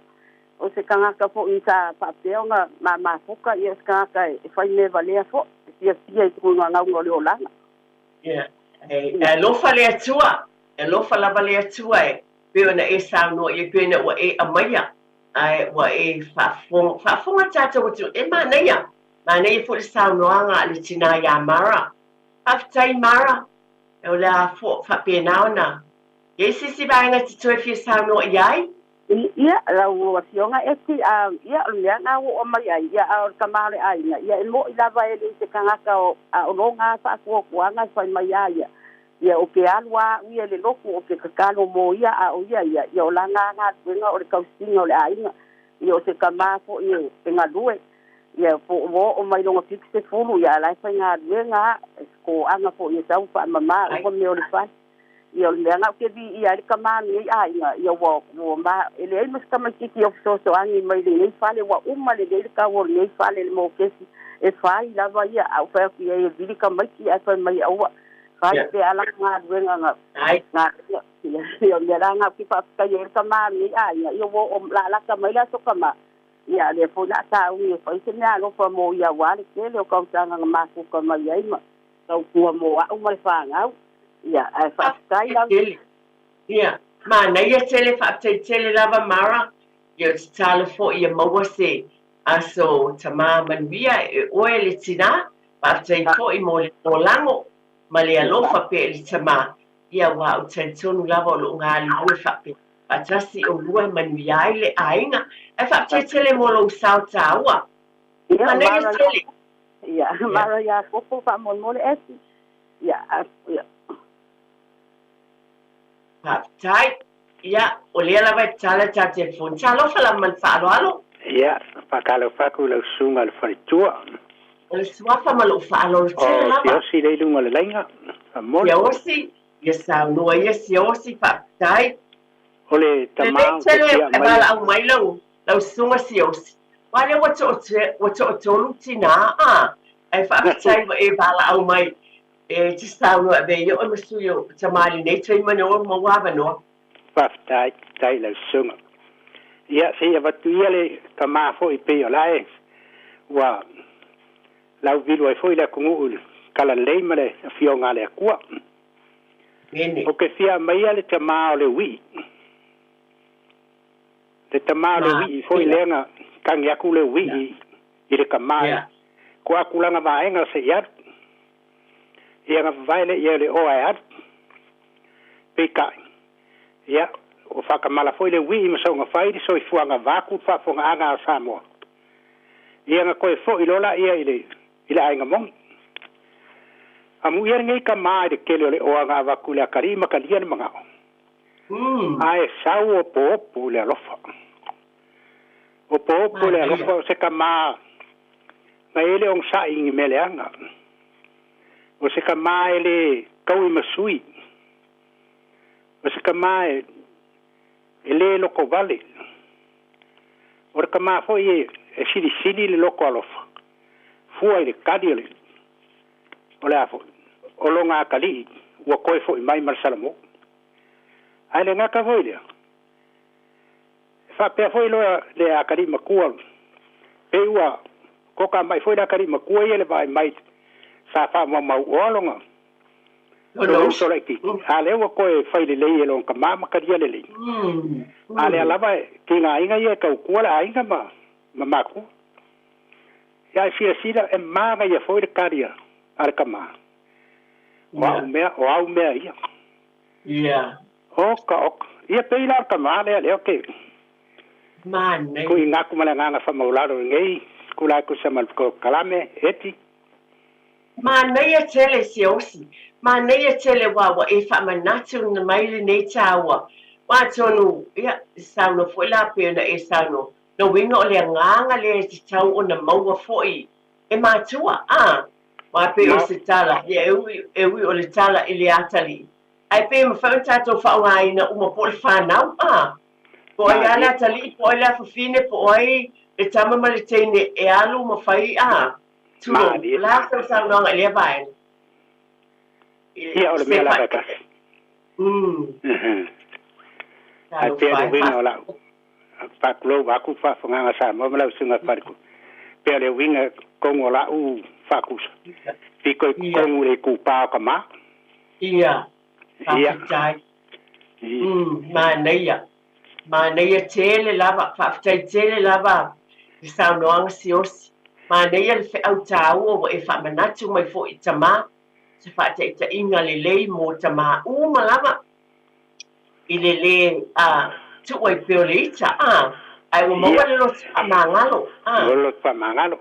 o se kanga ka fo isa pa peonga ma foka ia ska ka e fai me vale fo ia i ku nga ngolo le olanga ia e lo fa le tua e lo fa la vale tua e pe ona e sa no e pe na wa e amaya ai wa e fa fo tata o tu e ma nei fo sa no anga le tina ya mara aftai mara e o la fo fa pe na ona e si ba nga ti tu fi sa no yai ia la o sionga eti ia le nga o mai ia o kamale ai ia mo ila va ele se kanga ka o longa fa ko anga fa mai ia o ke alwa ia le loko o ke kakalo mo ia o ia o langa nga o le kausinga o le ai ia o se kamafo ia nga lue ia po o mai longa fixe fulu ia la fa nga nga ko anga fo ia sau fa mama o me o le fa ia le nga ke vi ia le kama ni ai ia wo ma ele ai mas kama ki of so angi mai le fa le wa umma le ka wo le fa le mo ke e fa i la va ia au fa ki ia vi kama ki a fa mai au fa te ala nga nga ai nga ia le nga ki fa ka ia kama ni ai ia wo la kama la so kama ia le fo na ta u fa se na lo fa mo ia wa le ke le ka sa nga ma ku kama ia ma ka ku mo au mai fa nga ia fa sai la ia ma nei tele fa tele lava mara ia tala fo ia maua se aso tama manvia e oele tina pa te fo i mo le lango ma le alofa pe le tama ia wa o tentonu lava o lo ngali ue fa pe pa tasi o lua manvia ile ainga e fa tele mo lo sao taua ma nei tele ia mara ia ko fa mo le esi ia tai ia o le ala vai tala ta telefon talo fala man fa alo ia pakalo faku le sunga le faritua o le suafa ma lo fa alo tele la o si le lunga le lenga amor ia osi ia sa no ia si osi fa tai o le tamau tele e bala au mai lo sunga si osi wale wato tolu tina ai fa tai e bala au mai e ti sta no be yo o musuyo tamali nei tre mano mo wava no tai le sunga ia se ia vatu ia le tama fo i pe olae wa lau vilu ai foi la kungu kala lei male fionga le akua o ke fia mai ale tama o le wi le tama le wi foi lenga kang yaku le wi i le kamai ko akulanga vaenga se ia ia nga vaile ia le o ai peka ia o whakamala foi le wi ma so nga fai so i fuanga vaku fa fonga anga Samoa ia nga koe fo i lola ia ile ainga mongi amu ia ngai ka mai de kele le o anga vaku le karima ka lia manga ai sau o popo le alofa o popo le alofa se ka ma na ele on sa ingi mele anga o se ka ma ele kau i masui o se ka ma ele loko vale o ka ma foi e sili le loko alofa fua ile kadiole o le afo o longa kali ua koe foi mai marsalamo ai le ngaka foi le fa pe foi le akari makua pe ua koka mai foi le akari makua ile vai mai sa fa mau olonga Lo so like ale wa ko fai le le lo ka ma ka dia le ale lava ki nga inga ye ka ku la inga ma ku ya sila e ma ga ye foi de karia ar ka ma wa me ia ok ia pe la ka ma le okay man ku inga ku mala nga fa maularo ngei ku la ku sama ko kalame eti man ia tele siosi man ia tele wa e fa manatu na mai le nei tawa wa tonu ia sauno foi la pena e sauno no winga o le nganga le te tau o na maua foi e matua wa pe o se tala e ui o le tala i le atali ai pe ma fa tato fa ngai na uma po le fa nau po ia la tali po ia fa fine po ai e tama ma le tene e alu ma fai tulo la sa no le vai ia o le mela ka ai pe le winga la pa klo va ku fa nga sa mo la sunga farku pe le winga kongo la fa ku fi ko kongo le ku pa ka ma ia tai ma nei tele lava fa tai tele lava sa no ang sios ma nei le fe au tau o e fa manatu mai fo i tama se fa te inga le mo tama ma lava i le tu wai peolita ai mo wale lo mangalo lo pa mangalo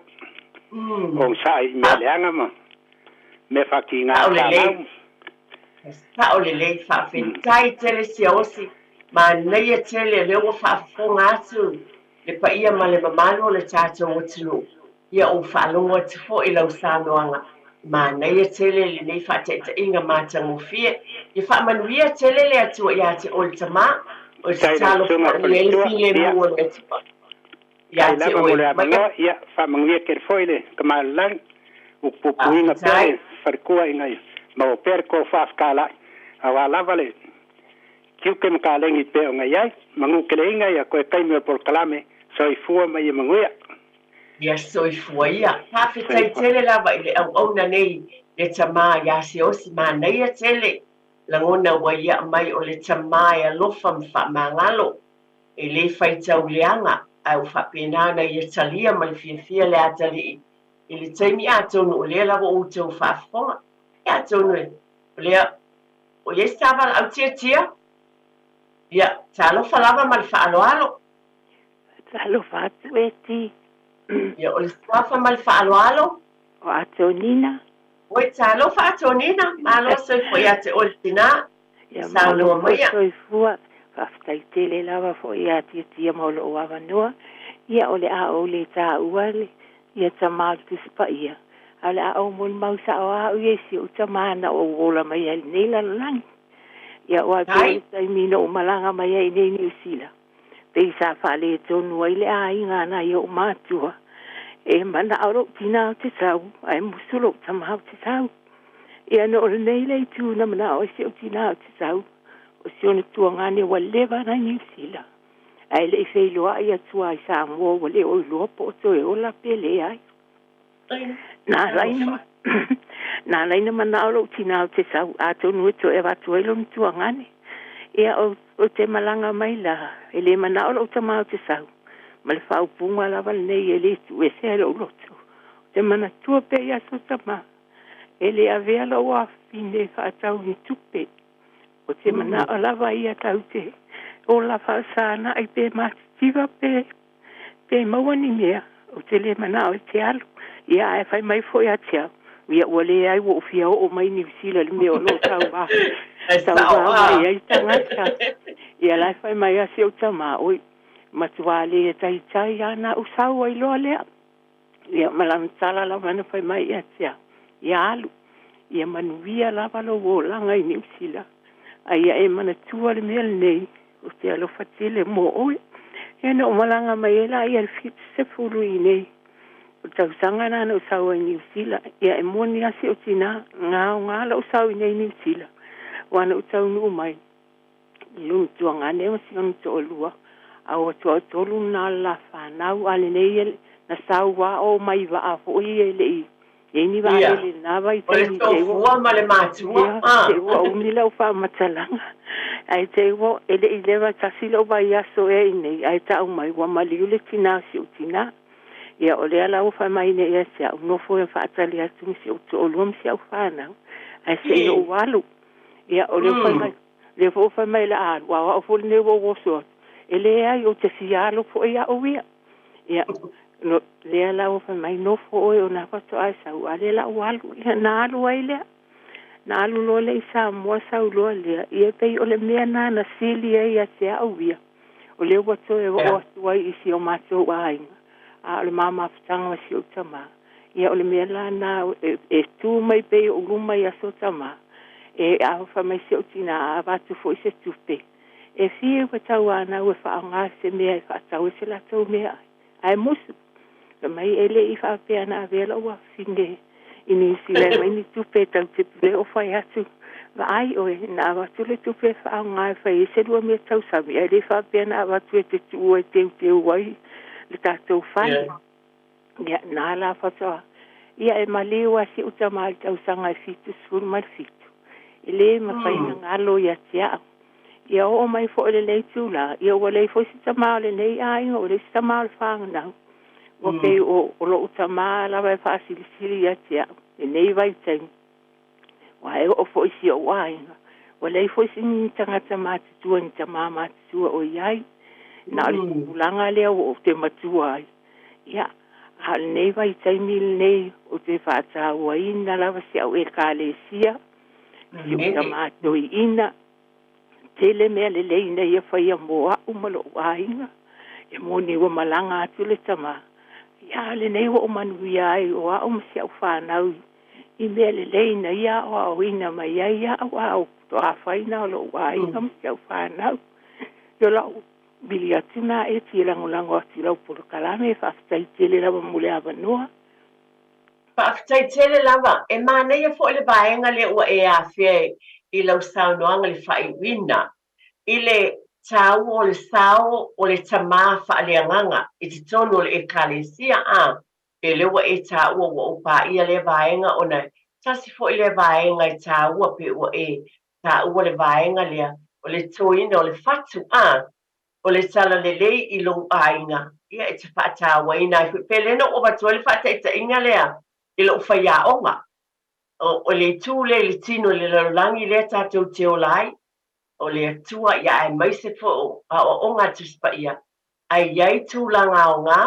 o sai me leanga ma me fa ki nga sa o le fa tai tele siosi ma nei tele le o fa fonga su le pa ia ma le mamalo le chacho o tulu ia o fa longo te fo i lau sa noanga ma nei tele le nei fa te inga ma tango fie i fa manuia tele le atu ia te o tama o se talo fa le file mo le tama ya te o ia fa mangia ke foile kama lang o pupuinga pe farkua ingai ma o perko fa skala awa lavale kiu ke makalengi pe o ngai mangu kelenga ia ko kai me por kalame so i fua mai manguia ia so i fua ia pa fe tai tele lava ile au na nei le tama ya se o si ma nei tele langona wa ia mai o le tama ia lofa mfa mangalo e le fai tau leanga au fa pena na ia talia mai fia le atali i le taimi atonu o le lava o tau fa fonga ia tonu o le stava au tia ia talo falava mal fa alo talo fa tueti ia o le stava mal fa alo o atonina o talo fa atonina malo se foi ate oltina ia malo foi fua fa tai tele lava foi tia mo lo wa no ia o le a o le ta uale ia tamal kuspa ia ala o mol mausa o ia si o tamana o ola mai el nila lang ia wa pe sai mino malanga mai ai nei New Zealand pe sa fa le tonu ile a inga na yo matua e mana aro pina te sau ai musulo tamau te sau ia no nei le tu na mana o si o tina te sau o si ona tuangane wa leva na New Zealand ai le fe lo ai tua sa mo le o lo po to e ola pele ai na laina mana o tina te sau a tonu to e va to e lo tuangane ia o te malanga mai la ele mana o te mau te sau ma le fau punga la val nei ele tu e se lo loto te mana tua pe ia so tama ele avea lo wa fine fa tau ni tupe o te mana o la va ia tau te o la fa sana ai pe ma tiva pe mawani mea o te le mana o te alu ia e fai mai foi a tia ia wale ai wo fia o mai New Zealand me o lo tau ba mai ai tangata ia la fai mai a se o tama oi matuale tai tai ana usau ai lo le ia malan sala la mana fai mai a tia ia alu ia manuia la valo wo la ngai New Zealand ai e mana tua le mel nei o te alo fatile mo oi ia no malanga mai la ia fit se fulu nei o tau sanga na no sau ai New Zealand ia e moni asi o tina ngā lo sau nei New Zealand wana o tau nu mai lu tuanga ne o siang to lua au to tolu na la fa na ale nei na sau wa o mai va a fo i le Ini va le na vai O le tofua ma le matua. te wa unila o fa matalanga. Ai te wo ele ileva tasilo ba ya so e nei ai ta mai wa mali le tina si utina. Ia o le ala o fa mai nei ya sia no fo e fa tali atu si o to lom si o fa na. Ai se o walu. Ia o le fa mai le fo fa mai la a wa o fo ne wo so. Ele ai o te fialo fo ia o ia. Ia no le ala o fa mai no fo o na fa to ai sa o ale la walu ia na alu ai le. Na alu lo le isa mo sa lo le ia pe o le mea na sili ia se au ia o le wa to e o wai isi o mato wai a le mama ftanga si o tama ia o le mea la na e tu mai pe o luma ia so tama e a fa mai si o tina a va tu fo se tu pe e fi wa tau ana o fa nga se mea fa tau se la tau mea ai musu mai ele I fa pe ana vela wa finge ini sile mai ni tupe tau te pule o fai atu wa ai oe na watu le tupe wha ngai fai se lua mea tau sami ai le wha pia na watu e te tu e te wai le tātou whai ia nā la whatoa ia e maliwa si uta mai tau sanga e fitu suru mai fitu i le ma whai na ngalo ia tia ia o mai fo le lei tūla ia o le fo si tamao le nei ai o le si tamao le whanganau o pe o lo utama la vai fasili ya tia e nei vai tem wa e o fo isi o wai wa le fo isi tanga tama tu ni tama ma tu o yai na le ulanga le o te matua ya hal nei vai tem nei o te fata wa ina la va sia o e kalesia yu tama to ina tele me le ina ia fa ia mo a umalo wai e mo ni wa malanga tu le tama ia le nei o manuia ai o a o msia o whanau I mea le leina ia o a oina mai ia o a o to a whaina o lo wai o msia o whanau yo lau bili atuna e ti lango ati lau polo kalame whaftai tele lava mule ava noa whaftai tele lava e mana ia fo le vaenga le ua e a fie I lau saunoanga le whai wina I le tau o le sao o le tamā whaaleanganga I te tono o le e kalesia a e lewa e tā ua wa upa ia le vaenga o nei tasi fo I le vaenga I tā ua pe ua e tā ua le vaenga lea o le toina o le fatu a o le tala le lei I lo ainga ia e te whaata waina I pelena o batua le whaata I ta inga lea I lo whaia onga o le tū le tino le lalangi le tātou te o lai o le atua ia e maise fo a o onga tuspa ia ai iai tūlanga o ngā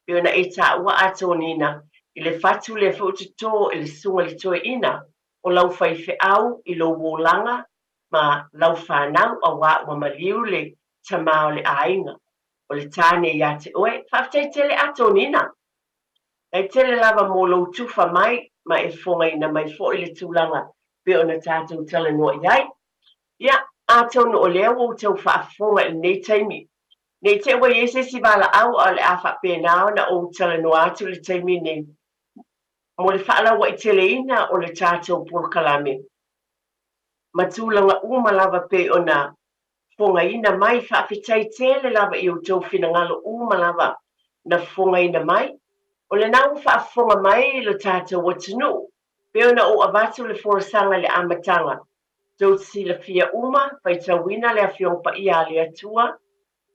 pe ona e tā ua atonina I le fatu le fo tuto I le sunga le toe ina o lau whai fe au I lo wōlanga ma lau whanau a wā ua maliu le tamao le ainga o le tāne ia te oe whaftai tele atonina ai tele lava mō lau tufa mai ma e fonga ina mai fo I le tūlanga pe ona tātou tala noa iai ia atonu o lea o tau whaafonga I nei taimi nei te ua iese si wala au o le a whapena na o tala noa atu le taimi nei mo le whaala wa I tele ina o le tātou pōkalame matūlanga uma lava pe ona fonga ina mai whaafitai tele lava I o tau whinangalo uma lava na fonga ina mai o le nau whaafonga mai le tātou watunu pe ona o avatu le forasanga le amatanga tau sila fia uma pai tauina le afiong pa ia le atua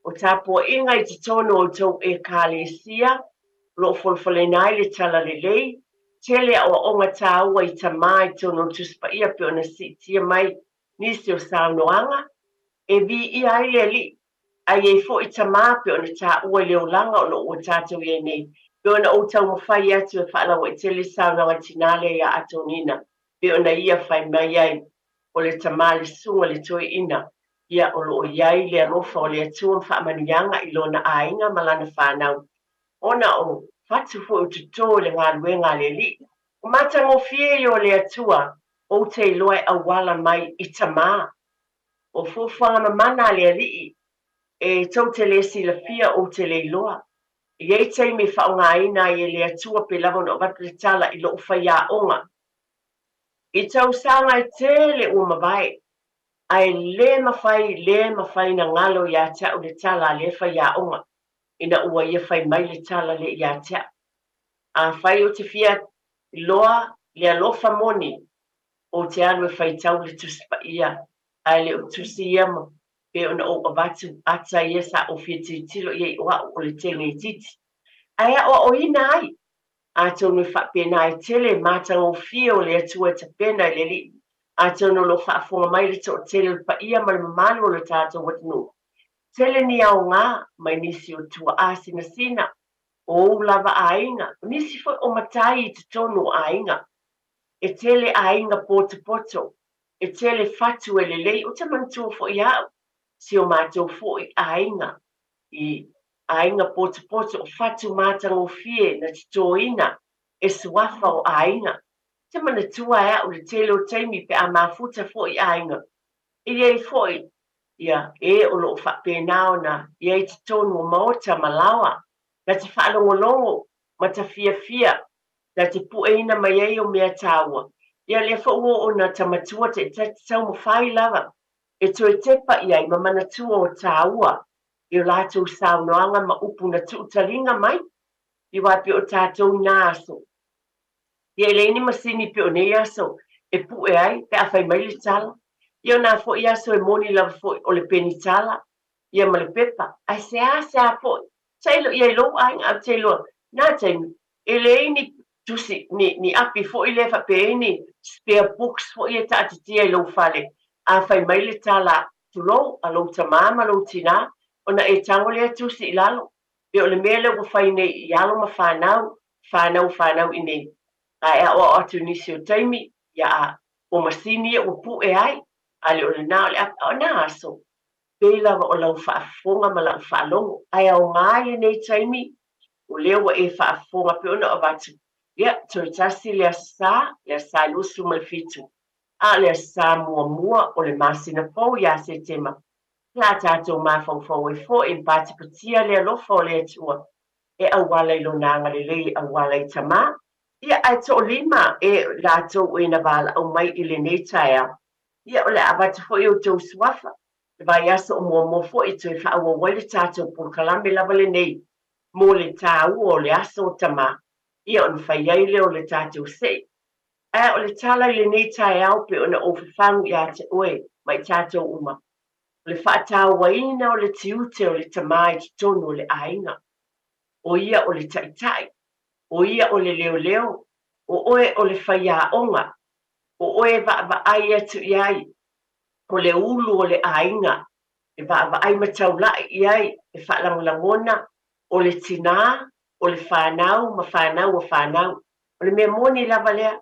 o tāpua inga I te tono o tau e kālesia lo folfolenai le tala le lei tele o onga tāua I tamai tono tuspa ia pe ona sitia mai nisi o saunoanga e vi ia ai le li ai e fo I tamā pe ona tāua leo langa o o tātou e nei pe ona o tau mawhai atu e whaala wa I tele saunoanga tinale ia atonina pe ona ia whai mai ai o le tamale sunga le toe ina ia o lo iai le alofa o le atua whaamanianga I lona ainga malana whanau. Ona o fatu fo o tuto le ngā luenga le li. O matango fie o le atua o te loe awala mai I tamā. O fuwhanga mamana le li e tau te le si la fia o te le loa. Iei tei me whaonga ina I le atua pe lavon o vatu le tala I lo whaia onga. I tau sanga I tele ua mawai, ai le mawhai na ngalo ia tea o le tala le whai ia onga, ina ua ia whai mai le tala le ia tea. A whai o te fia loa le alofa moni o te anu e whaitau le tusi pa ia, ai le o tusi ia ma, pe ona o avatu ata ia sa o fia titilo ia i oa o le tele i titi. Aia o ina ai, a tau me whapena e tele, mātang o fia o le atua te pena i le li, a tau no lo whaafonga mai le to tele pa ia ma le mamalu o le tātou watinu. Tele ni au ngā, mai nisi o tua asina sina, o lava ainga, nisi foi o matai i te tonu o ainga, e tele ainga poto poto, e tele fatu e lelei, o te mantua fo i au, si o mātou fo i ainga poto poto, o fatu mātang o fie na te tōina, e suafa o ainga, te manatua e au le tele o teimi pe a mafuta fo i ainga, i ei fo i, ia, e o lo whapena na, ia i te tonu o maota malawa, na te whaalongolongo, ma ta fia fia, na te pueina mai ei o mea tāua. Ia lea whauo o na tamatua te tau mo whai lava, e to e tepa ia i mamana tua o tāua, i o lātou saunoanga ma upu na tuutalinga mai, i wapi o tātou nā aso. Ia leini masini pe o nei aso, e pue ai, pe a whai mai le tala. Ia nā fo i aso e moni lava fo o le peni tala, ia ma le pepa, ai se a fo, tailo ia i lo ai ngā tailo, nā taimi, e leini tusi ni api fo i lefa pe ni spare books fo i ta atitia i lo fale, a whai mai le tala tulo, a lo tamama lo tina, ona e tango lea tusi i lalo, pe o le mea le whai nei i alo ma whanau i nei. Ai a o atu nisi o taimi, ia a o masini o pu e ai, ale o le nā o le o nā aso, pēlawa o lau whaafonga ma lau whaalongo, ai au ngāi e nei taimi, o lewa e whaafonga pe ona o watu. Ia, toi tasi lea sa lusu mal fitu, a lea sa mua o le masina pou ia se tema. La tātou mawhauwhau e fo e mpati patia lea lofa o lea tua, e awala i lo nanga le lei awala i tamā, ia ai to lima e lātou e na wala au mai i le nei taia. Ia o le abata fo i o tau suafa. Le vai asa o mua fo i tui whaawa wale tātou por kalame lava le nei. Mō le tāu o le asa o tamā. Ia o na whaiaile o le tātou sei. Ai o le tala i le nei taia au pe o na ofifangu i a te oe mai tātou uma. O le whaatau waina o le tiute o le tamā i te tonu o le ainga. O ia o le taitai. O ia o le leo, o oe o le whaia onga, o oe va ai atu iai, o le ulu o le ainga, e va ai matau lai iai, e whaalangolangona, o le tina, o le whanau, ma whanau o whanau, o le mea moni lava lea,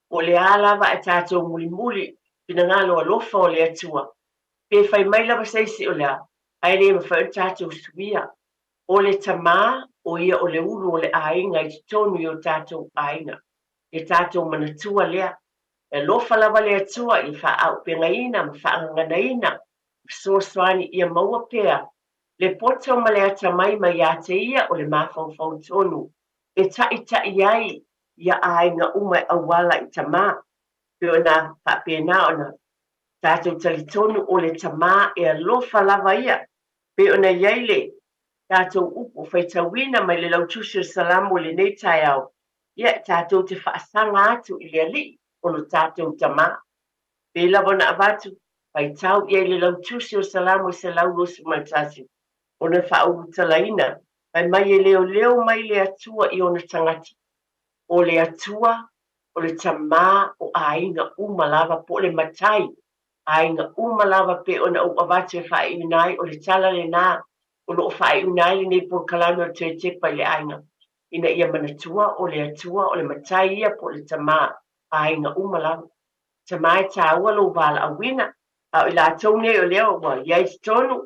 o le a lava e tātou muli, pina ngalo alofa o le atua, pe whai mai lava seisi o lea, ai le ma whai tātou suia, o le tamā, o ia o le ulu o le ainga i te tonu i o tātou ainga. E tātou manatua lea. E lofa lava lea tua i wha au pengaina, ma wha anganaina. Soaswani ia maua pea. Le poto ma lea tamai ma ia te ia o le mawhauwhau tonu. E tai ai ia ainga uma awala i tamā. Peo na wha pena o na tātou talitonu o le tamā e lofa lava ia. Peo na iaile tātou upo whaitawina mai le lautusi o salamu le nei tai au. Ia tātou te whaasanga atu i le ali o no tātou tamā. Pēla wana avatu, whaitau ia le lautusi o salamu i se laurosu matasi. O na whautalaina, mai e leo mai le atua i ona tangati. O le atua, o le tamā o ainga umalava po le matai. Ainga umalava pe ona o avatu e whainai o le tala le nā. O lo fai unai nei por kalame o te tepa le ainga. Ina ia manatua o le atua o le matai ia po le tamā ainga umalawa. Tamā e tāua lo wala awina. A o la tone o leo wa iai tonu,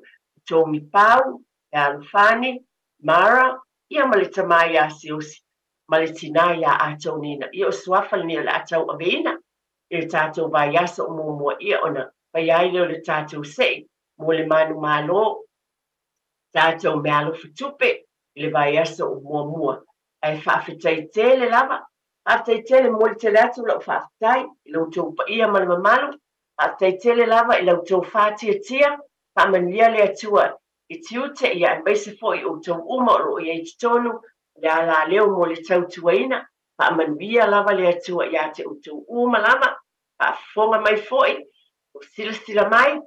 tō mi pau, e alfani, mara, ia ma le tamā ia siosi. Ma le tina ia a tonina. Ia o suafa ni le atau aveina. Ia le tātou vai asa o mua ia ona. Vai ai leo le tātou sei. Mo le manu malo. Tātou mea alofa tupe, le vai asa o mua. Ai whawhitai tele lava. Whawhitai tele mo le tele atu lau whawhitai, i lau tau pa ia mana mamalu. Whawhitai tele lava, i lau tau whātia tia, whamalia le atua. I tiute ia an meise fo i o tau uma o i eiti tonu, le ala leo mo le tau tuaina. Paamanuia lava le atua iā te utu uma lava, paafofoga mai fo'i, o silasila mai,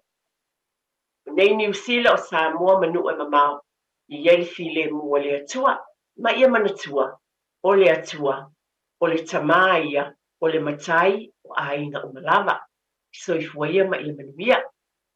nei niusila o Samoa manuu e mamao, i ai filemu o le atua, ma ia manatua, o le atua, o le tamā ia, o le matai, o aiga uma lava, soifua ia ma ia manuia.